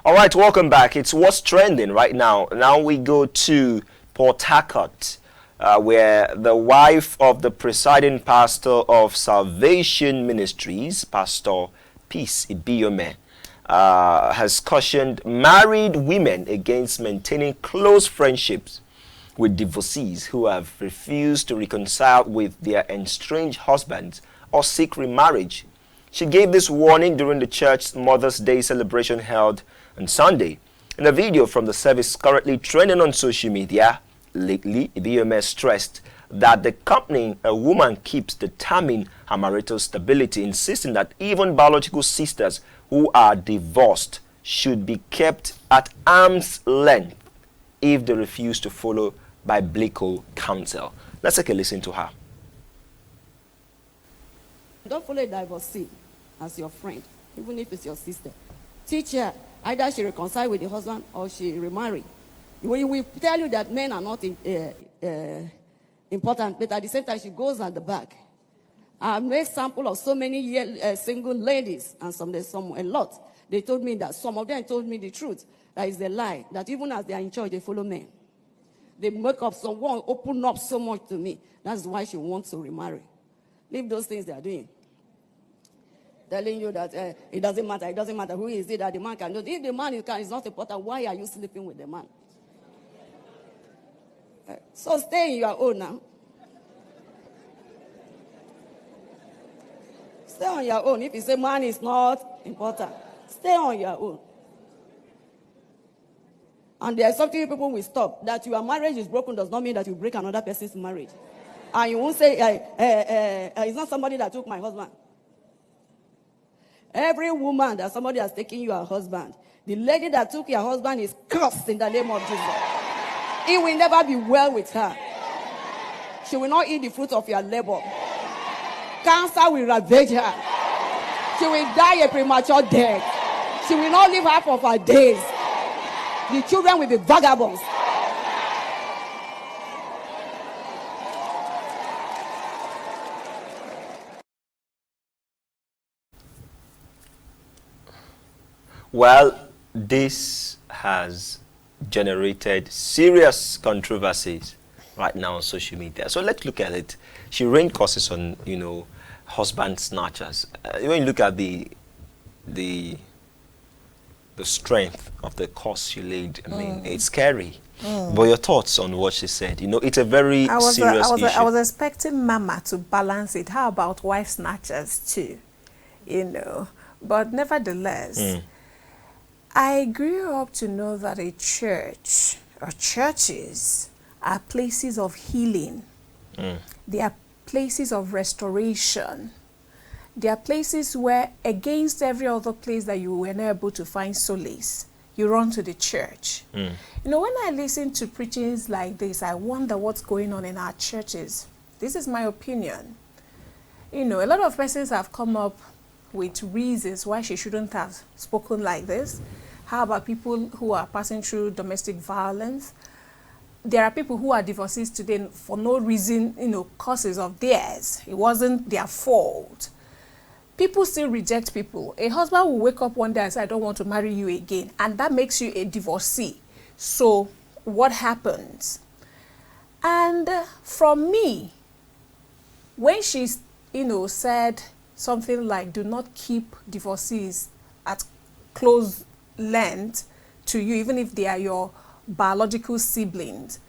All right, welcome back. It's what's trending right now. Now we go to Port Harcourt, where the wife of the presiding pastor of Salvation Ministries, Pastor Peace Ibiyome, has cautioned married women against maintaining close friendships with divorcees who have refused to reconcile with their estranged husbands or seek remarriage. She gave this warning during the church's Mother's Day celebration held on Sunday. In a video from the service currently trending on social media lately, Ibiyome stressed that the company a woman keeps determine her marital stability, insisting that even biological sisters who are divorced should be kept at arm's length if they refuse to follow biblical counsel. Let's take a listen to her. Don't follow a divorcee as your friend, even if it's your sister. Teach her either she reconcile with the husband or she remarry. We will tell you that men are not important, but at the same time she goes at the back. I made sample of so many single ladies, and a lot. They told me that some of them told me the truth. That is a lie. That even as they are in church, they follow men. They make up someone, open up so much to me. That's why she wants to remarry. Leave those things they are doing. Telling you that it doesn't matter who is it that the man can do. If the man is not important, why are you sleeping with the man? So stay in your own now. Stay on your own. If you say man is not important, stay on your own. And there's something people will stop. That your marriage is broken does not mean that you break another person's marriage. And you won't say, it's not somebody that took my husband. Every woman that somebody has taken your husband, the lady that took your husband is cursed in the name of Jesus. It will never be well with her. She will not eat the fruit of your labor. Cancer will ravage her. She will die a premature death. She will not live half of her days. The children will be vagabonds. Well, this has generated serious controversies right now on social media. So let's look at it. She rained curses on, husband snatchers. When you look at the strength of the curse she laid, I mean, it's scary. But your thoughts on what she said? It's a very serious issue. I was expecting Mama to balance it. How about wife snatchers too? But nevertheless, I grew up to know that a church or churches are places of healing. They are places of restoration. They are places where, against every other place that you were not able to find solace, you run to the church. When I listen to preachings like this, I wonder what's going on in our churches. This is my opinion. A lot of persons have come up with reasons why she shouldn't have spoken like this. How about people who are passing through domestic violence? There are people who are divorcees today for no reason, causes of theirs. It wasn't their fault. People still reject people. A husband will wake up one day and say, I don't want to marry you again. And that makes you a divorcee. So what happens? And from me, when she, said something like, do not keep divorcees at close length to you, even if they are your biological siblings.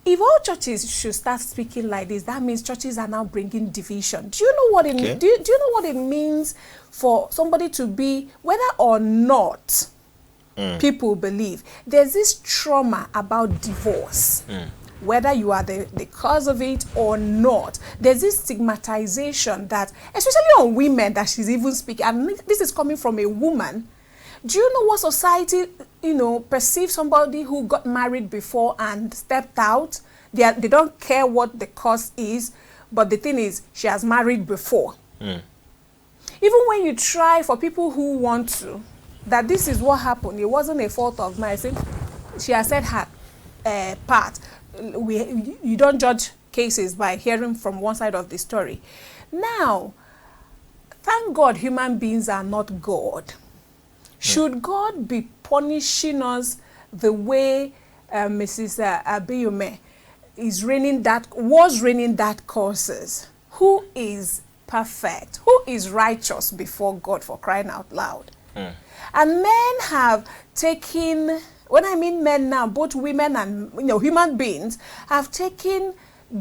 If all churches should start speaking like this, that means churches are now bringing division. Do you know what it do you know what it means for somebody to be, whether or not people believe, there's this trauma about divorce. Whether you are the cause of it or not, there's this stigmatization that, especially on women, that she's even speaking, and this is coming from a woman. Do you know what society, perceives somebody who got married before and stepped out? They don't care what the cause is, but the thing is, she has married before. Even when you try for people who want to, that this is what happened, it wasn't a fault of mine. She has said her part. You don't judge cases by hearing from one side of the story. Now, thank God human beings are not God. Should God be punishing us the way Mrs. Abiyume was raining that curses. Who is perfect? Who is righteous before God, for crying out loud? And men have taken, when I mean men now, both women and human beings have taken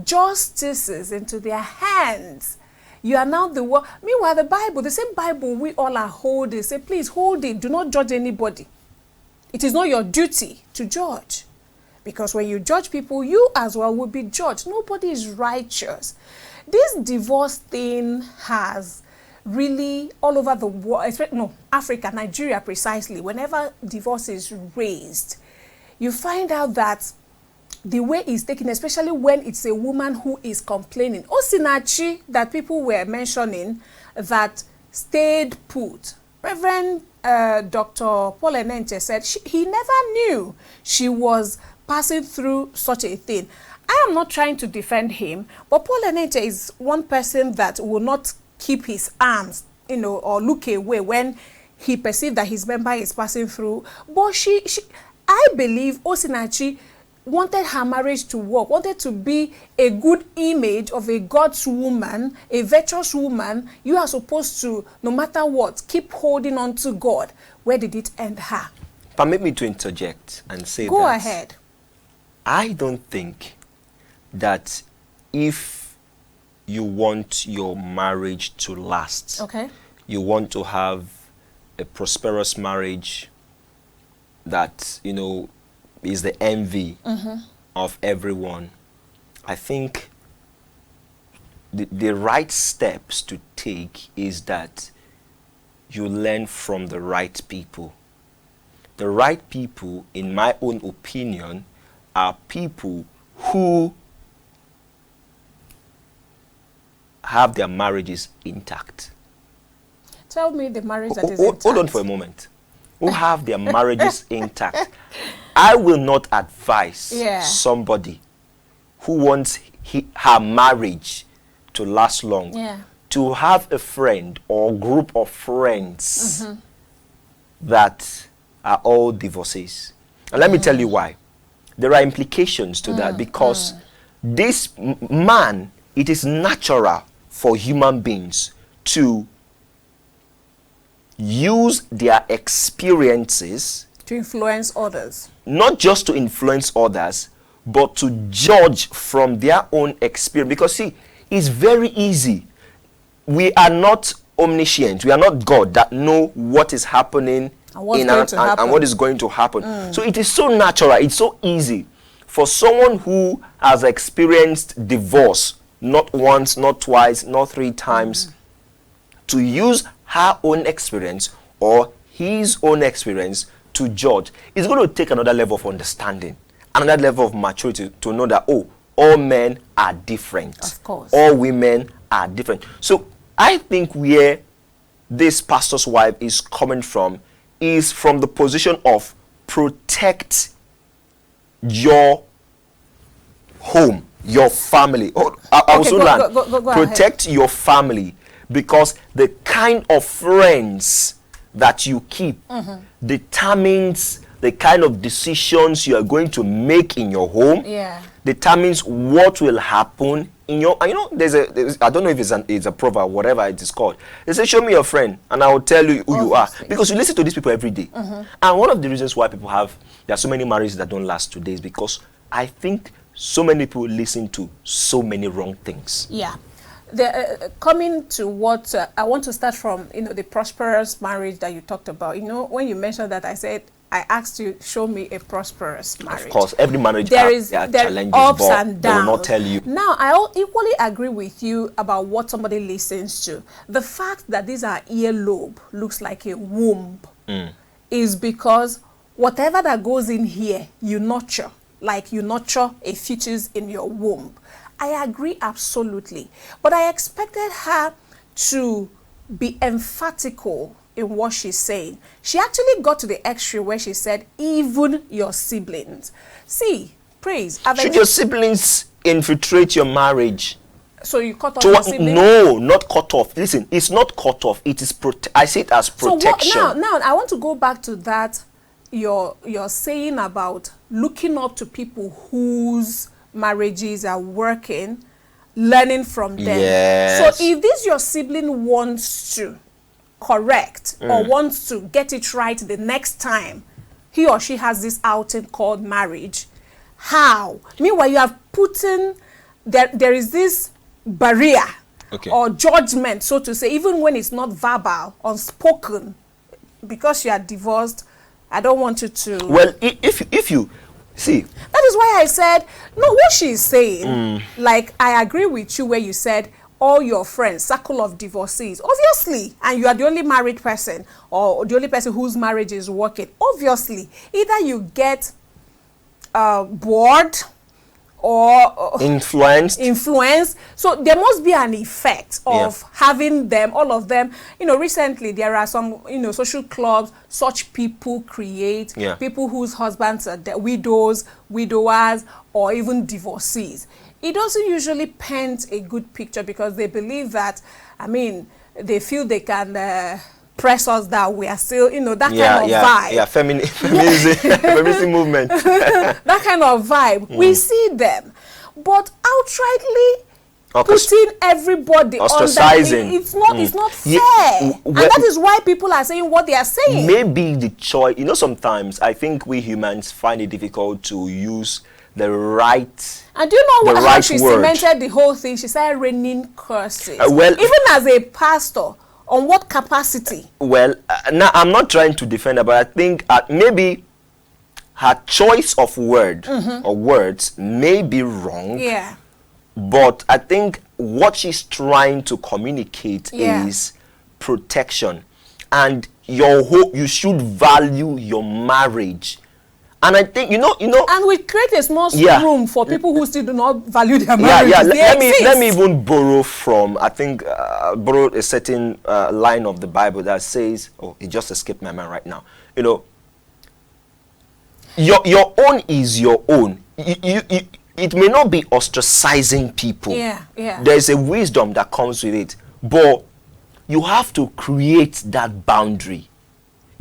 justices into their hands. You are now the one. Meanwhile, the Bible, the same Bible we all are holding, say, please hold it. Do not judge anybody. It is not your duty to judge. Because when you judge people, you as well will be judged. Nobody is righteous. This divorce thing has really all over the world, Africa, Nigeria precisely, whenever divorce is raised, you find out that the way it's taken, especially when it's a woman who is complaining. Osinachi, that people were mentioning, that stayed put. Reverend Dr. Paul Enenche said he never knew she was passing through such a thing. I am not trying to defend him, but Paul Enenche is one person that will not keep his arms, or look away when he perceives that his member is passing through. But I believe Osinachi wanted her marriage to work, wanted to be a good image of a God's woman, a virtuous woman. You are supposed to, no matter what, keep holding on to God. Where did it end her? Permit me to interject and say Go ahead. I don't think that if you want your marriage to last, okay, you want to have a prosperous marriage that, is the envy of everyone, I think the right steps to take is that you learn from the right people. The right people, in my own opinion, are people who have their marriages intact. Tell me the marriage that is intact. Hold on for a moment. Who have their marriages intact. I will not advise somebody who wants her marriage to last long to have a friend or group of friends that are all divorcees. And let me tell you why. There are implications to that, because this man, it is natural for human beings to use their experiences to influence others. Not just to influence others, but to judge from their own experience. Because see, it's very easy. We are not omniscient. We are not God that know what is happening and what is going to happen. So it is so natural, it's so easy for someone who has experienced divorce, not once, not twice, not 3 times, to use her own experience or his own experience to judge. It's going to take another level of understanding, another level of maturity to know that, all men are different. Of course. All women are different. So I think where this pastor's wife is coming from is from the position of protect your home, your family. I will soon land. Go Protect ahead. your family, because the kind of friends that you keep determines the kind of decisions you are going to make in your home. Determines what will happen in your. And there's I don't know if it's a proverb, whatever it is called. They say, "Show me your friend, and I will tell you who you are," because you listen to these people every day. And one of the reasons why there are so many marriages that don't last today is because I think so many people listen to so many wrong things. Yeah. Coming to what I want to start from, the prosperous marriage that you talked about. When you mentioned that, I asked you, show me a prosperous marriage. Of course, every marriage there are challenges, ups but and downs. I will not tell you. Now, I equally agree with you about what somebody listens to. The fact that these are earlobe looks like a womb is because whatever that goes in here, you nurture, like you nurture a fetus in your womb. I agree absolutely. But I expected her to be emphatical in what she's saying. She actually got to the extreme where she said, even your siblings. See, praise. Should your siblings infiltrate your marriage? So you cut off your siblings? No, not cut off. Listen, it's not cut off. It is I see it as protection. So now I want to go back to that you're saying about looking up to people whose marriages are working, learning from them. Yes. So if this your sibling wants to correct or wants to get it right the next time he or she has this outing called marriage, how? Meanwhile, you have put in, there is this barrier or judgment, so to say, even when it's not verbal, unspoken, because you are divorced. I don't want you to... Well, if you see... That is why I said, no, what she's saying, like, I agree with you where you said, all your friends, circle of divorcees, obviously, and you are the only married person, or the only person whose marriage is working, obviously, either you get bored, or influence. So there must be an effect of having them, all of them. You know, recently there are some, you know, social clubs such people create, people whose husbands are widows, widowers, or even divorcees. It doesn't usually paint a good picture because they believe that, I mean, they feel they can press us that we are still, you know, that kind of vibe. Yeah, feminism movement. That kind of vibe. We see them. But outrightly putting everybody ostracizing. It's not fair. And that is why people are saying what they are saying. Maybe the choice, you know, sometimes I think we humans find it difficult to use the right. And do you know how she cemented the whole thing? She started raining curses. Even as a pastor, on what capacity? Well, now I'm not trying to defend her, but I think maybe her choice of word or words may be wrong. Yeah. But I think what she's trying to communicate is protection, and you should value your marriage. And I think you know, and we create a small room for people who still do not value their marriage. Let me even borrow from, I think borrow a certain line of the Bible that says, oh, it just escaped my mind right now. You know, your own is your own. It may not be ostracizing people. There's a wisdom that comes with it, but you have to create that boundary.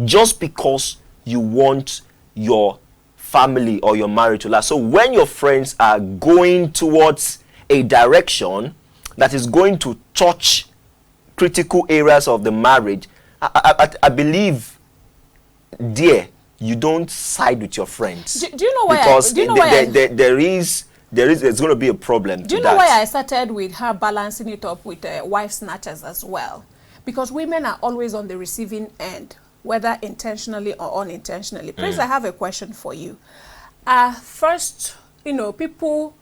Just because you want your family or your marriage to last. So when your friends are going towards a direction that is going to touch critical areas of the marriage, I believe, dear, you don't side with your friends. Do you know why? Because there's going to be a problem. Do you know why I started with her balancing it up with wife snatchers as well? Because women are always on the receiving end, whether intentionally or unintentionally. Please, I have a question for you. First, you know, people's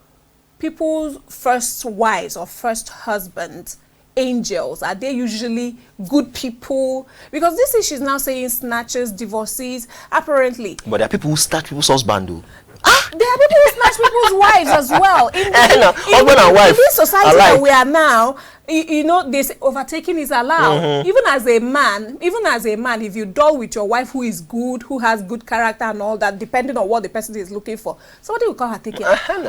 first wives or first husbands, angels, are they usually good people? Because this is, she's now saying snatchers, divorcees, apparently. But there are people who snatch people's husband, though. There are people who snatch people's wives as well. In this society that we are now, you know, this overtaking is allowed. Even as a man, if you dull with your wife who is good, who has good character and all that, depending on what the person is looking for, somebody will call her taking.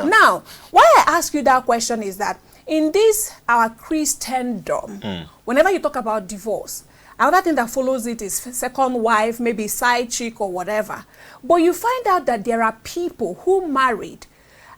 Now, why I ask you that question is that in this, our Christendom, whenever you talk about divorce, another thing that follows it is second wife, maybe side chick or whatever. But you find out that there are people who married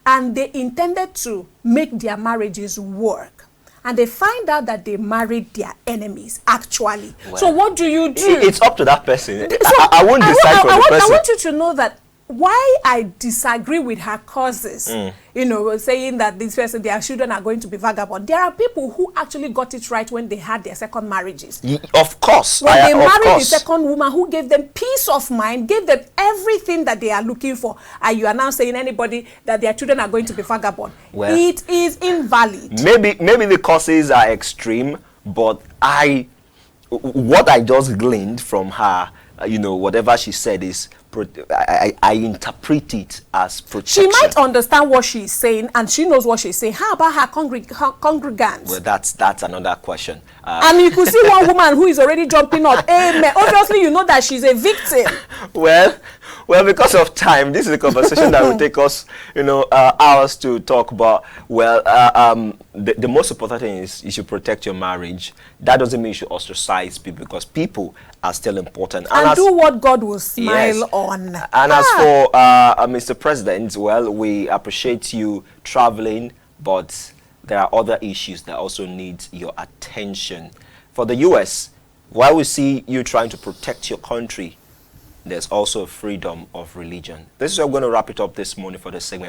and they intended to make their marriages work. And they find out that they married their enemies, actually. Well, so what do you do? It's up to that person. So I won't decide for the person. I want you to know that why I disagree with her causes, you know, saying that this person, their children are going to be vagabond. There are people who actually got it right when they had their second marriages. Of course. When they married the second woman who gave them peace of mind, gave them everything that they are looking for, and you are now saying anybody that their children are going to be vagabond. Well, it is invalid. Maybe the causes are extreme, but what I just gleaned from her, you know, whatever she said is, I interpret it as protection. She might understand what she's saying, and she knows what she's saying. How about her congregants? Well, that's another question. And you could see one woman who is already jumping up. Amen. Obviously, you know that she's a victim. Well, Well, because of time, this is a conversation that will take us, hours to talk about. Well, the most important thing is you should protect your marriage. That doesn't mean you should ostracize people, because people are still important. And do what God will smile on. And as for Mr. President, well, we appreciate you traveling, but there are other issues that also need your attention. For the U.S., while we see you trying to protect your country, there's also freedom of religion. This is where we're going to wrap it up this morning for the segment.